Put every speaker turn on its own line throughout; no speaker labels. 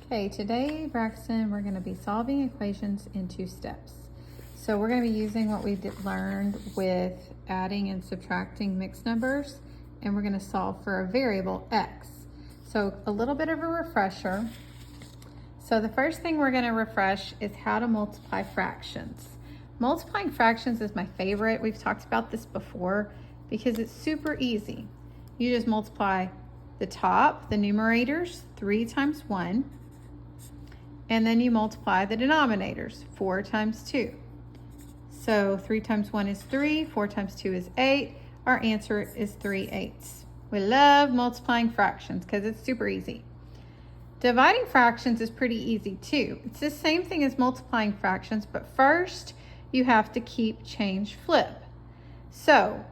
Okay, today, Braxton, we're going to be solving equations in 2 steps. So we're going to be using what we learned with adding and subtracting mixed numbers, and we're going to solve for a variable x. So a little bit of a refresher. So the first thing we're going to refresh is how to multiply fractions. Multiplying fractions is my favorite. We've talked about this before because it's super easy. You just multiply the top, the numerators, 3 times 1, and then you multiply the denominators, 4 times 2. So 3 times 1 is 3, 4 times 2 is 8. Our answer is 3/8. We love multiplying fractions because it's super easy. Dividing fractions is pretty easy too. It's the same thing as multiplying fractions, but first you have to keep, change, flip. So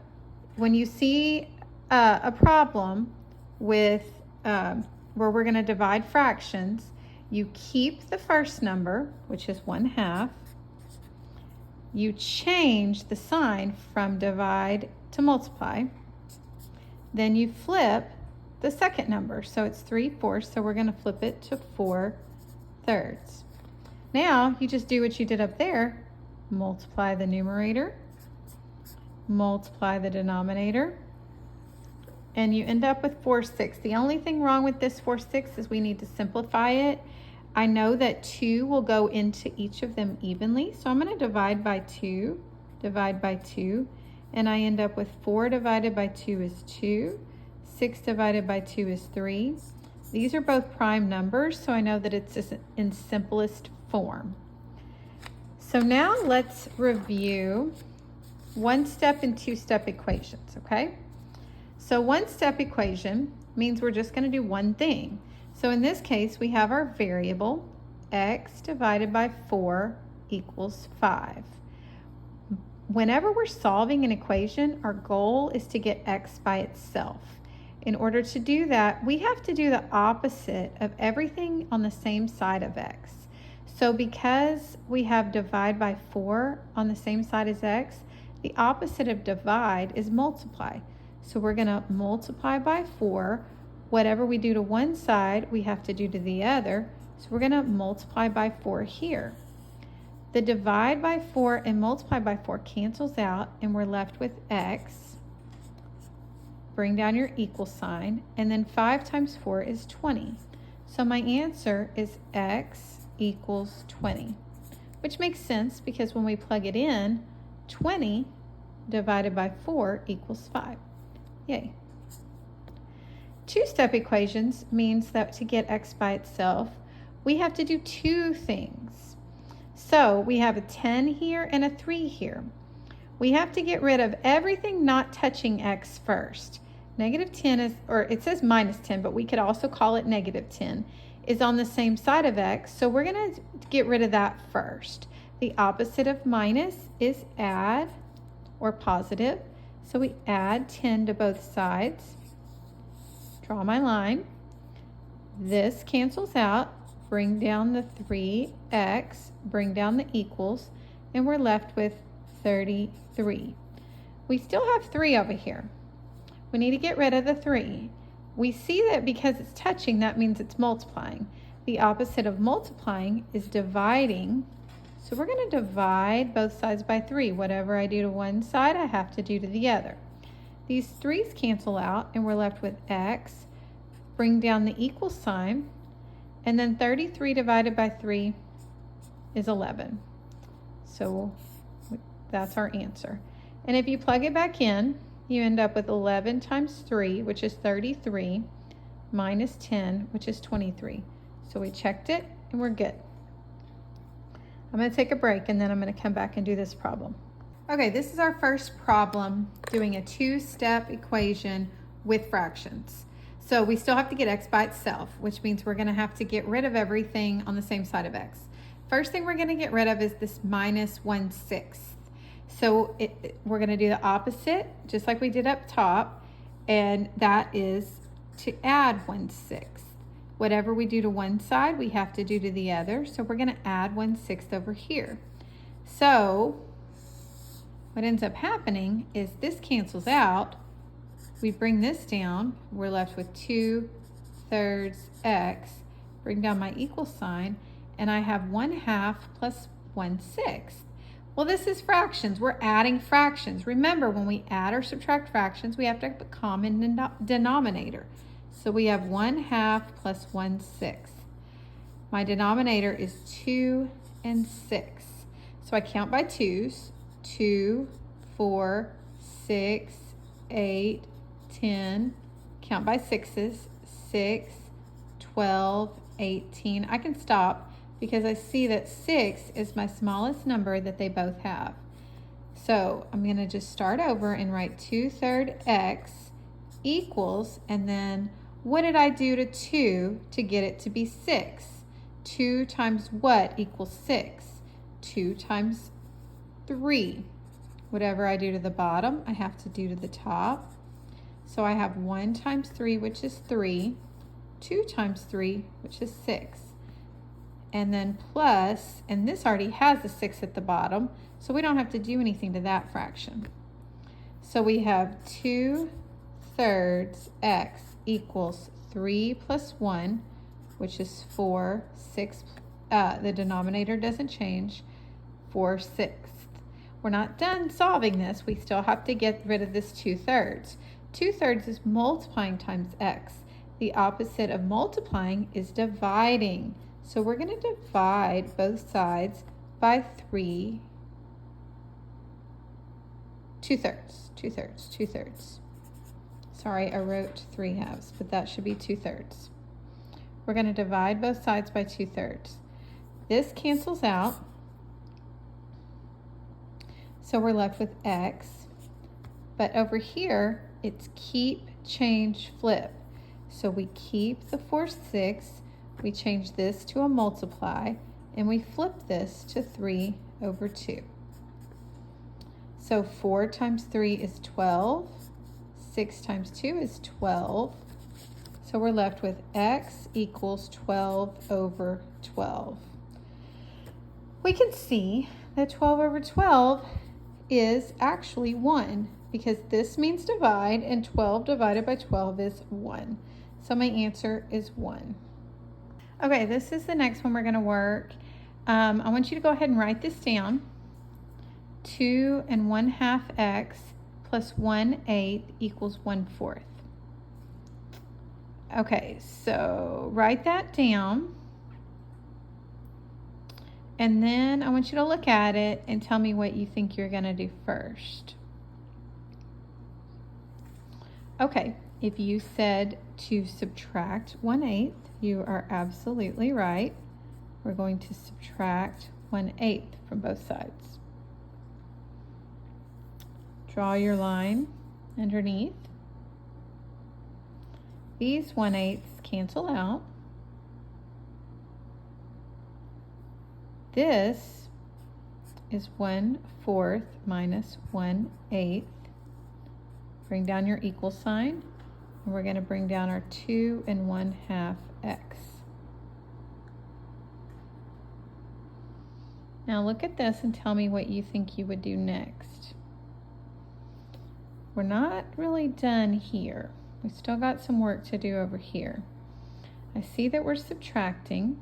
when you see a problem with where we're going to divide fractions, you keep the first number, which is 1/2. You change the sign from divide to multiply. Then you flip the second number. So it's 3/4, so we're going to flip it to 4/3. Now you just do what you did up there. Multiply the numerator, multiply the denominator, and you end up with 4/6. The only thing wrong with this 4/6 is we need to simplify it. I know that 2 will go into each of them evenly, so I'm going to divide by 2, and I end up with 4 divided by 2 is 2, 6 divided by 2 is 3. These are both prime numbers, so I know that it's just in simplest form. So now let's review 1-step and 2-step equations, okay? So 1-step equation means we're just going to do one thing. So in this case, we have our variable, x divided by 4 equals 5. Whenever we're solving an equation, our goal is to get x by itself. In order to do that, we have to do the opposite of everything on the same side of x. So because we have divide by 4 on the same side as x, the opposite of divide is multiply. So we're going to multiply by 4. Whatever we do to one side, we have to do to the other. So we're going to multiply by 4 here. The divide by 4 and multiply by 4 cancels out, and we're left with x. Bring down your equal sign, and then 5 times 4 is 20. So my answer is x equals 20, which makes sense because when we plug it in, 20 divided by 4 equals 5. Yay. 2-step equations means that to get x by itself, we have to do 2 things. So we have a 10 here and a 3 here. We have to get rid of everything not touching x first. Negative 10 is, or it says minus 10, but we could also call it negative 10, is on the same side of x. So we're going to get rid of that first. The opposite of minus is add or positive. So we add 10 to both sides. Draw my line. This cancels out. Bring down the 3x, bring down the equals, and we're left with 33. We still have 3 over here. We need to get rid of the 3. We see that because it's touching, that means it's multiplying. The opposite of multiplying is dividing. So we're going to divide both sides by 3. Whatever I do to one side, I have to do to the other. These 3's cancel out, and we're left with x. Bring down the equal sign, and then 33 divided by 3 is 11. So that's our answer. And if you plug it back in, you end up with 11 times 3, which is 33, minus 10, which is 23. So we checked it, and we're good. I'm going to take a break, and then I'm going to come back and do this problem. Okay, this is our first problem doing a 2-step equation with fractions. So we still have to get x by itself, which means we're going to have to get rid of everything on the same side of x. First thing we're going to get rid of is this minus 1/6. So we're going to do the opposite, just like we did up top, and that is to add 1/6. Whatever we do to one side, we have to do to the other. So we're going to add 1/6 over here. So what ends up happening is this cancels out. We bring this down. We're left with 2/3 x, bring down my equal sign, and I have 1/2 plus 1/6. Well, this is fractions. We're adding fractions. Remember, when we add or subtract fractions, we have to have a common denominator. So we have 1/2 plus 1/6. My denominator is 2 and 6. So I count by twos. 2, 4, 6, 8, 10. Count by sixes. 6, 12, 18. I can stop because I see that 6 is my smallest number that they both have. So I'm going to just start over and write 2/3 x equals, and then what did I do to 2 to get it to be 6? 2 times what equals 6? 2 times 3. Whatever I do to the bottom, I have to do to the top. So I have 1 times 3, which is 3. 2 times 3, which is 6. And then plus, and this already has a 6 at the bottom, so we don't have to do anything to that fraction. So we have 2/3 x equals 3 plus 1, which is 4. 6, the denominator doesn't change, 4/6. We're not done solving this. We still have to get rid of this 2/3. 2/3 is multiplying times x. The opposite of multiplying is dividing. So we're going to divide both sides by 3. 2/3, 2/3, 2/3. Sorry, I wrote 3/2, but that should be 2/3. We're going to divide both sides by 2/3. This cancels out. So we're left with x. But over here, it's keep, change, flip. So we keep the 4/6. We change this to a multiply, and we flip this to 3/2. So 4 times 3 is 12. 6 times 2 is 12. So we're left with x equals 12/12. We can see that 12/12 is actually 1, because this means divide, and 12 divided by 12 is 1. So my answer is 1. Okay, this is the next one we're going to work. I want you to go ahead and write this down. 2 and 1/2 x plus 1/8 equals 1/4. Okay, so write that down. And then I want you to look at it and tell me what you think you're going to do first. Okay, if you said to subtract 1/8, you are absolutely right. We're going to subtract 1/8 from both sides. Draw your line underneath. These 1/8 cancel out. This is 1/4 minus 1/8. Bring down your equal sign, and we're going to bring down our 2 and 1/2 x. Now look at this and tell me what you think you would do next. We're not really done here. We still got some work to do over here. I see that we're subtracting,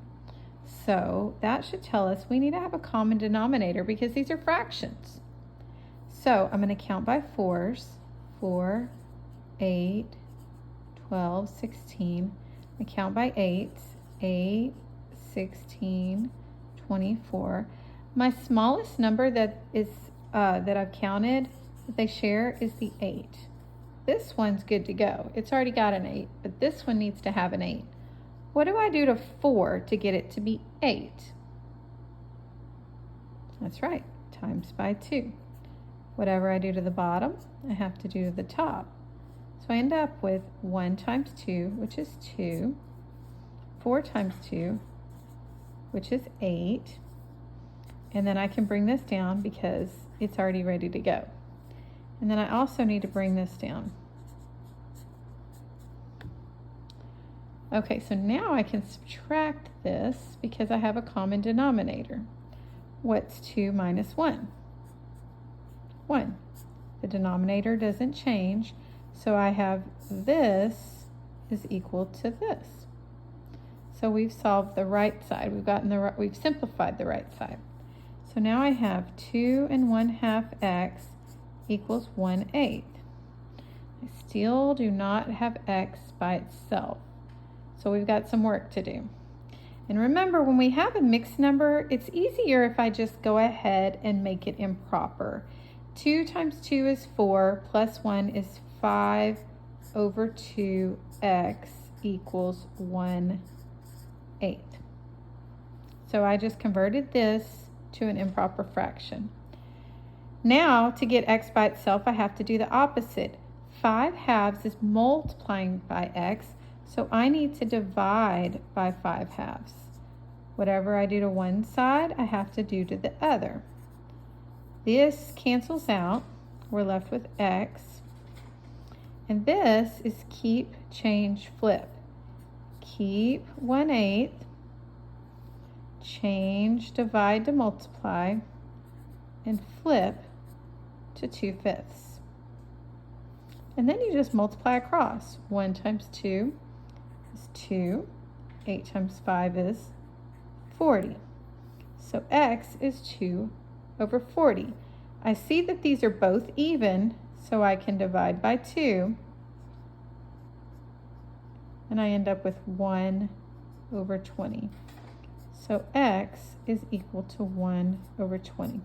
so that should tell us we need to have a common denominator because these are fractions. So I'm going to count by 4s. 4, 8, 12, 16. I count by 8s. 8, 16, 24. My smallest number that I've counted that they share is the 8. This one's good to go. It's already got an 8, but this one needs to have an 8. What do I do to 4 to get it to be 8? That's right, times by 2. Whatever I do to the bottom, I have to do to the top. So I end up with 1 times 2, which is 2. 4 times 2, which is 8. And then I can bring this down because it's already ready to go. And then I also need to bring this down. Okay, so now I can subtract this because I have a common denominator. What's 2 minus 1? 1. The denominator doesn't change, so I have this is equal to this. So we've solved the right side. We've simplified the right side. So now I have 2 1/2 x equals 1/8. I still do not have x by itself. So we've got some work to do. And remember, when we have a mixed number, it's easier if I just go ahead and make it improper. 2 times 2 is 4, plus 1 is 5 over 2x equals 1/8. So I just converted this to an improper fraction. Now, to get x by itself, I have to do the opposite. 5/2 is multiplying by x, so I need to divide by 5/2. Whatever I do to one side, I have to do to the other. This cancels out. We're left with x. And this is keep, change, flip. Keep 1/8. Change, divide to multiply. And flip to 2/5. And then you just multiply across. 1 times 2 is 2. 8 times 5 is 40. So x is 2 over 40. I see that these are both even, so I can divide by 2. And I end up with 1 over 20. So x is equal to 1 over 20.